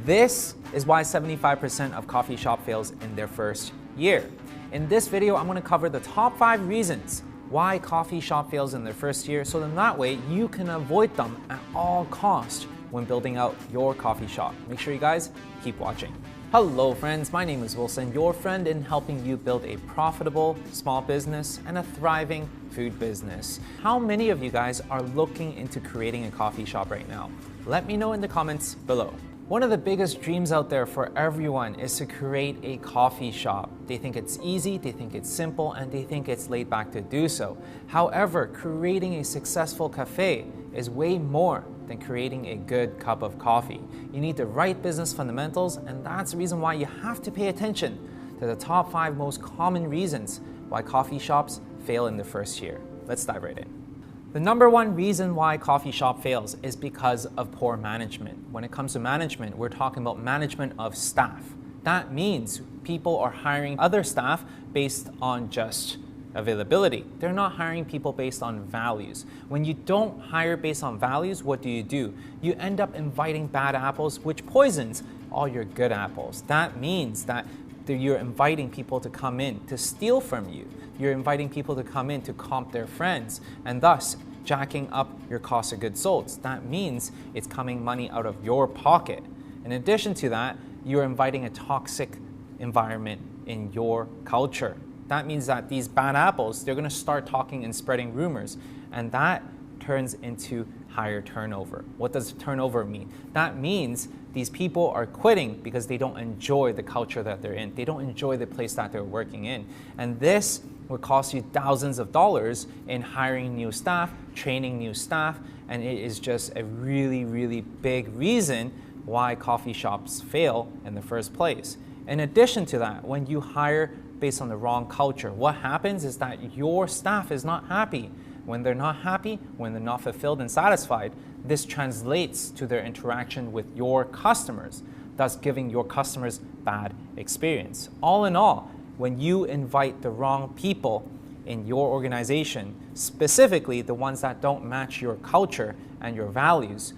This is why 75% of coffee shop fails in their first year. In this video, I'm going to cover the top 5 reasons why coffee shop fails in their first year, so then that way you can avoid them at all costs when building out your coffee shop. Make sure you guys keep watching. Hello friends, my name is Wilson, your friend in helping you build a profitable small business and a thriving food business. How many of you guys are looking into creating a coffee shop right now? Let me know in the comments below. One of the biggest dreams out there for everyone is to create a coffee shop. They think it's easy, they think it's simple, and they think it's laid back to do so. However, creating a successful cafe is way more than creating a good cup of coffee. You need the right business fundamentals, and that's the reason why you have to pay attention to the top 5 most common reasons why coffee shops fail in the first year. Let's dive right in. The number 1 reason why coffee shop fails is because of poor management. When it comes to management, we're talking about management of staff. That means people are hiring other staff based on just availability. They're not hiring people based on values. When you don't hire based on values, what do? You end up inviting bad apples, which poisons all your good apples. That means that you're inviting people to come in to steal from you. You're inviting people to come in to comp their friends, and thus jacking up your cost of goods sold. That means it's coming money out of your pocket. In addition to that, you're inviting a toxic environment in your culture. That means that these bad apples, they're gonna start talking and spreading rumors, and that turns into higher turnover. What does turnover mean? That means these people are quitting because they don't enjoy the culture that they're in. They don't enjoy the place that they're working in. And this would cost you thousands of dollars in hiring new staff, training new staff, and it is just a really, really big reason why coffee shops fail in the first place. In addition to that, when you hire based on the wrong culture, what happens is that your staff is not happy. When they're not happy, when they're not fulfilled and satisfied, this translates to their interaction with your customers, thus giving your customers bad experience. All in all, when you invite the wrong people in your organization, specifically the ones that don't match your culture and your values,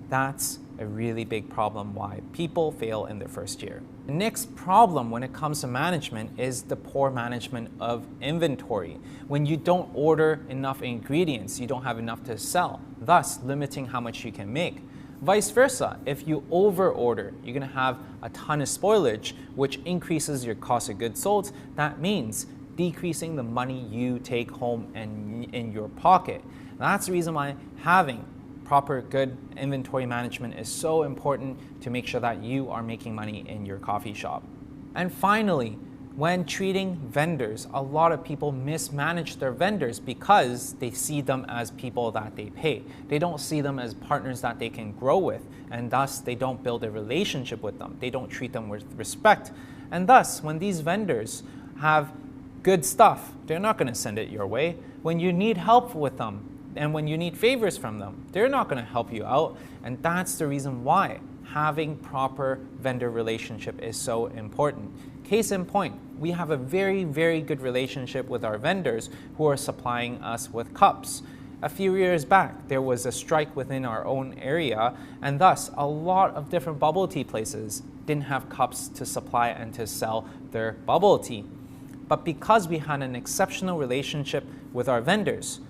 that's a really big problem why people fail in their first year. The next problem when it comes to management is the poor management of inventory. When you don't order enough ingredients, you don't have enough to sell, thus limiting how much you can make. Vice versa, if you over order, you're gonna have a ton of spoilage, which increases your cost of goods sold. That means decreasing the money you take home and in your pocket. That's the reason why having proper good inventory management is so important to make sure that you are making money in your coffee shop. And finally, when treating vendors, a lot of people mismanage their vendors because they see them as people that they pay. They don't see them as partners that they can grow with, and thus they don't build a relationship with them. They don't treat them with respect. And thus, when these vendors have good stuff, they're not going to send it your way. When you need help with them, and when you need favors from them, they're not going to help you out. And that's the reason why having proper vendor relationship is so important. Case in point, we have a very, very good relationship with our vendors who are supplying us with cups. A few years back, there was a strike within our own area, and thus a lot of different bubble tea places didn't have cups to supply and to sell their bubble tea. But because we had an exceptional relationship with our vendors,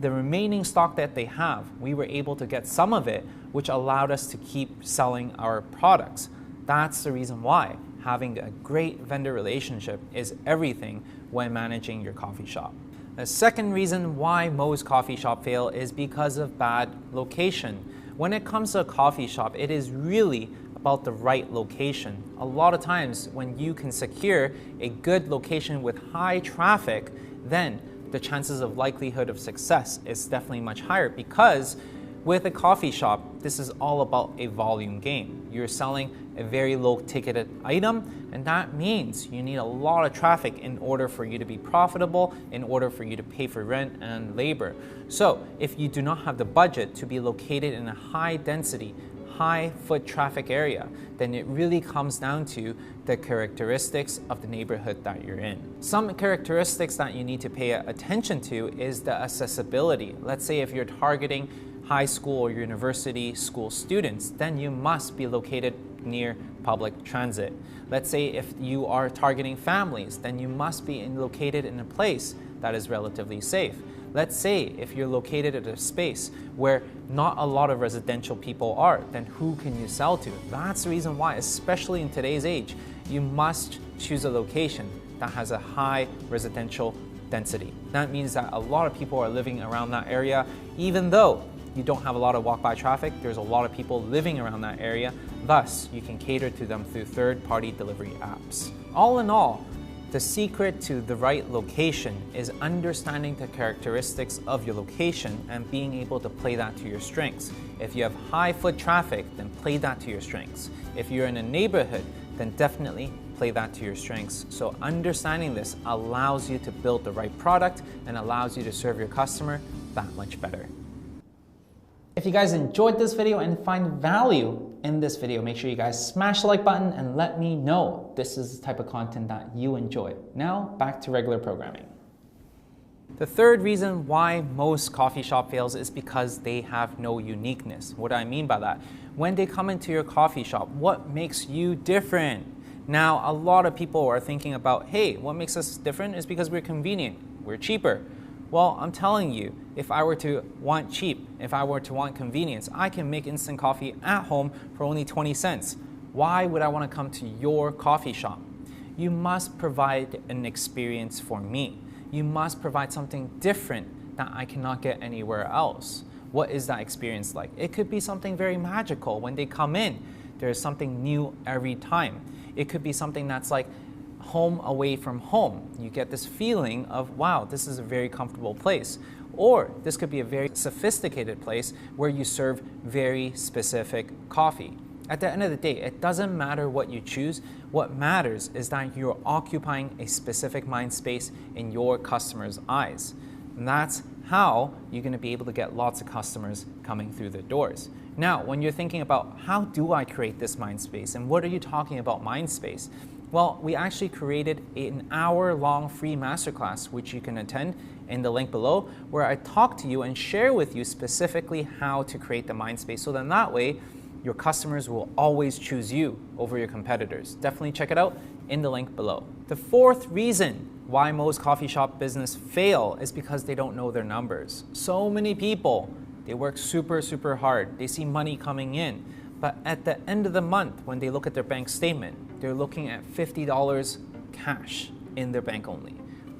the remaining stock that they have, we were able to get some of it, which allowed us to keep selling our products. That's the reason why having a great vendor relationship is everything when managing your coffee shop. The second reason why most coffee shops fail is because of bad location. When it comes to a coffee shop, it is really about the right location. A lot of times when you can secure a good location with high traffic, then the chances of likelihood of success is definitely much higher, because with a coffee shop, this is all about a volume game. You're selling a very low ticketed item, and that means you need a lot of traffic in order for you to be profitable, in order for you to pay for rent and labor. So if you do not have the budget to be located in a high density, high foot traffic area, then it really comes down to the characteristics of the neighborhood that you're in. Some characteristics that you need to pay attention to is the accessibility. Let's say if you're targeting high school or university school students, then you must be located near public transit. Let's say if you are targeting families, then you must be located in a place that is relatively safe. Let's say if you're located at a space where not a lot of residential people are, then who can you sell to? That's the reason why, especially in today's age, you must choose a location that has a high residential density. That means that a lot of people are living around that area. Even though you don't have a lot of walk-by traffic, there's a lot of people living around that area. Thus, you can cater to them through third-party delivery apps. All in all, the secret to the right location is understanding the characteristics of your location and being able to play that to your strengths. If you have high foot traffic, then play that to your strengths. If you're in a neighborhood, then definitely play that to your strengths. So understanding this allows you to build the right product and allows you to serve your customer that much better. If you guys enjoyed this video and find value in this video, make sure you guys smash the like button and let me know this is the type of content that you enjoy. Now, back to regular programming. The third reason why most coffee shop fails is because they have no uniqueness. What do I mean by that? When they come into your coffee shop, what makes you different? Now, a lot of people are thinking about, hey, what makes us different is because we're convenient, we're cheaper. Well, I'm telling you, if I were to want cheap, if I were to want convenience, I can make instant coffee at home for only 20 cents. Why would I want to come to your coffee shop? You must provide an experience for me. You must provide something different that I cannot get anywhere else. What is that experience like? It could be something very magical. When they come in, there's something new every time. It could be something that's like home away from home. You get this feeling of, wow, this is a very comfortable place. Or this could be a very sophisticated place where you serve very specific coffee. At the end of the day, it doesn't matter what you choose. What matters is that you're occupying a specific mind space in your customer's eyes. And that's how you're going to be able to get lots of customers coming through the doors. Now, when you're thinking about how do I create this mind space and what are you talking about mind space? Well, we actually created an hour-long free masterclass, which you can attend in the link below, where I talk to you and share with you specifically how to create the mind space. So then that way, your customers will always choose you over your competitors. Definitely check it out in the link below. The fourth reason why most coffee shop business fail is because they don't know their numbers. So many people, they work super hard. They see money coming in. But at the end of the month, when they look at their bank statement, they're looking at $50 cash in their bank only.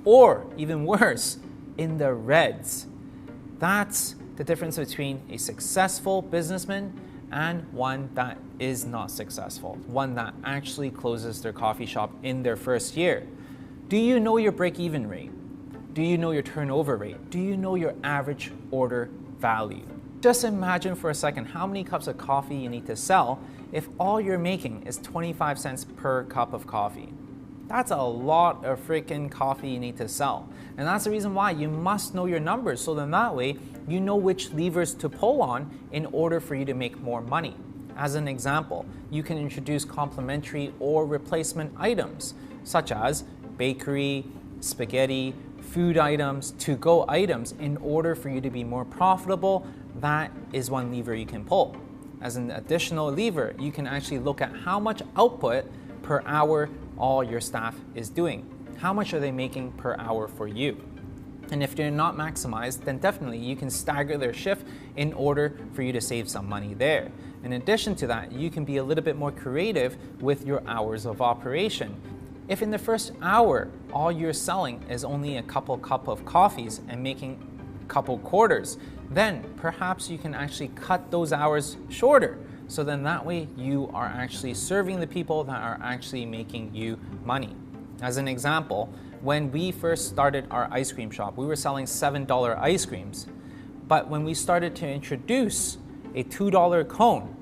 Or even worse, in the reds. That's the difference between a successful businessman and one that is not successful, one that actually closes their coffee shop in their first year. Do you know your break-even rate? Do you know your turnover rate? Do you know your average order value? Just imagine for a second how many cups of coffee you need to sell if all you're making is 25 cents per cup of coffee. That's a lot of freaking coffee you need to sell. And that's the reason why you must know your numbers, so then that way you know which levers to pull on in order for you to make more money. As an example, you can introduce complementary or replacement items such as bakery, spaghetti, food items, to-go items in order for you to be more profitable. That is one lever you can pull. As an additional lever, you can actually look at how much output per hour all your staff is doing. How much are they making per hour for you? And if they're not maximized, then definitely you can stagger their shift in order for you to save some money there. In addition to that, you can be a little bit more creative with your hours of operation. If in the first hour, all you're selling is only a couple cup of coffees and making a couple quarters, then perhaps you can actually cut those hours shorter. So then that way you are actually serving the people that are actually making you money. As an example, when we first started our ice cream shop, we were selling $7 ice creams. But when we started to introduce a $2 cone,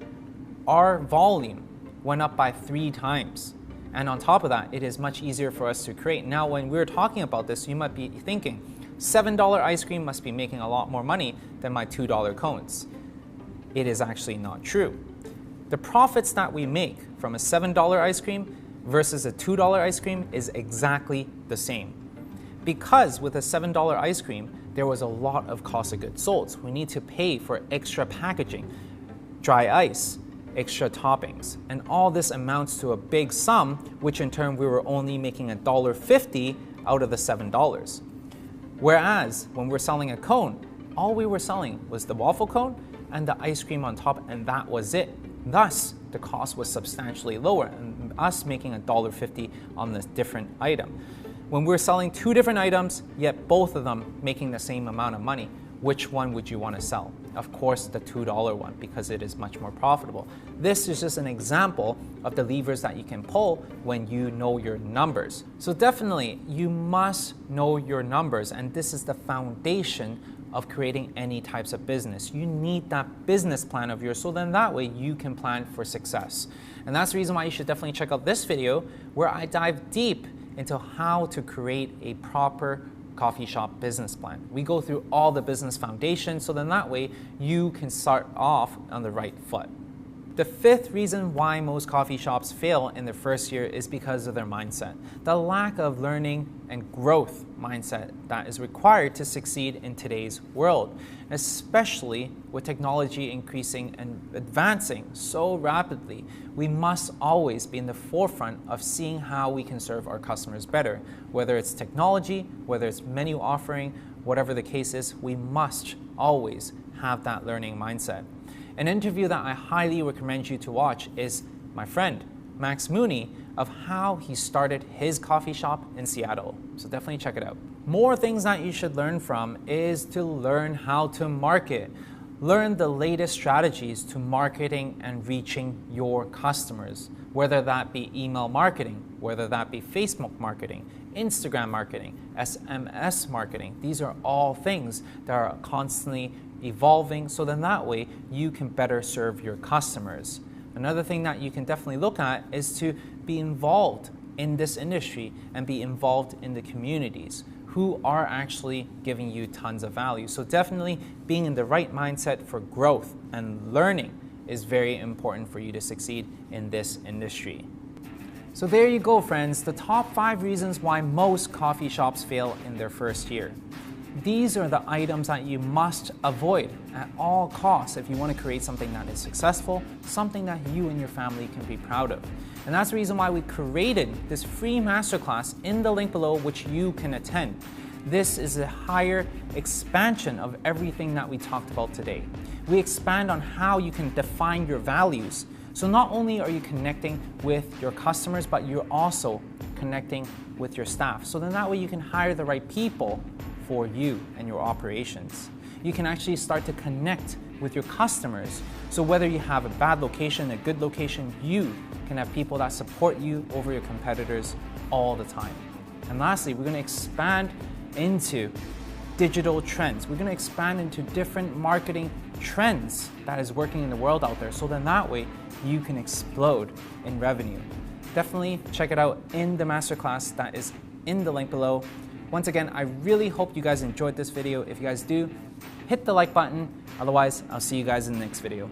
our volume went up by 3 times. And on top of that, it is much easier for us to create. Now, when we're talking about this, you might be thinking, $7 ice cream must be making a lot more money than my $2 cones. It is actually not true. The profits that we make from a $7 ice cream versus a $2 ice cream is exactly the same. Because with a $7 ice cream, there was a lot of cost of goods sold. We need to pay for extra packaging, dry ice, extra toppings, and all this amounts to a big sum, which in turn we were only making $1.50 out of the $7. Whereas when we're selling a cone, all we were selling was the waffle cone and the ice cream on top, and that was it. Thus, the cost was substantially lower, and us making $1.50 on this different item. When we're selling two different items, yet both of them making the same amount of money, which one would you want to sell? Of course, the $2 one, because it is much more profitable. This is just an example of the levers that you can pull when you know your numbers. So definitely, you must know your numbers, and this is the foundation of creating any types of business. You need that business plan of yours, so then that way you can plan for success. And that's the reason why you should definitely check out this video, where I dive deep into how to create a proper coffee shop business plan. We go through all the business foundations, so then that way you can start off on the right foot. The fifth reason why most coffee shops fail in their first year is because of their mindset. The lack of learning and growth mindset that is required to succeed in today's world, especially with technology increasing and advancing so rapidly. We must always be in the forefront of seeing how we can serve our customers better. Whether it's technology, whether it's menu offering, whatever the case is, we must always have that learning mindset. An interview that I highly recommend you to watch is my friend, Max Mooney, of how he started his coffee shop in Seattle. So definitely check it out. More things that you should learn from is to learn how to market. Learn the latest strategies to marketing and reaching your customers, whether that be email marketing, whether that be Facebook marketing, Instagram marketing, SMS marketing. These are all things that are constantly evolving, so then that way you can better serve your customers. Another thing that you can definitely look at is to be involved in this industry and be involved in the communities who are actually giving you tons of value. So definitely being in the right mindset for growth and learning is very important for you to succeed in this industry. So there you go, friends, the top 5 reasons why most coffee shops fail in their first year. These are the items that you must avoid at all costs if you want to create something that is successful, something that you and your family can be proud of. And that's the reason why we created this free masterclass in the link below, which you can attend. This is a higher expansion of everything that we talked about today. We expand on how you can define your values. So not only are you connecting with your customers, but you're also connecting with your staff. So then that way you can hire the right people for you and your operations. You can actually start to connect with your customers. So whether you have a bad location, a good location, you can have people that support you over your competitors all the time. And lastly, we're going to expand into digital trends. We're going to expand into different marketing trends that is working in the world out there. So then that way you can explode in revenue. Definitely check it out in the masterclass that is in the link below. Once again, I really hope you guys enjoyed this video. If you guys do, hit the like button. Otherwise, I'll see you guys in the next video.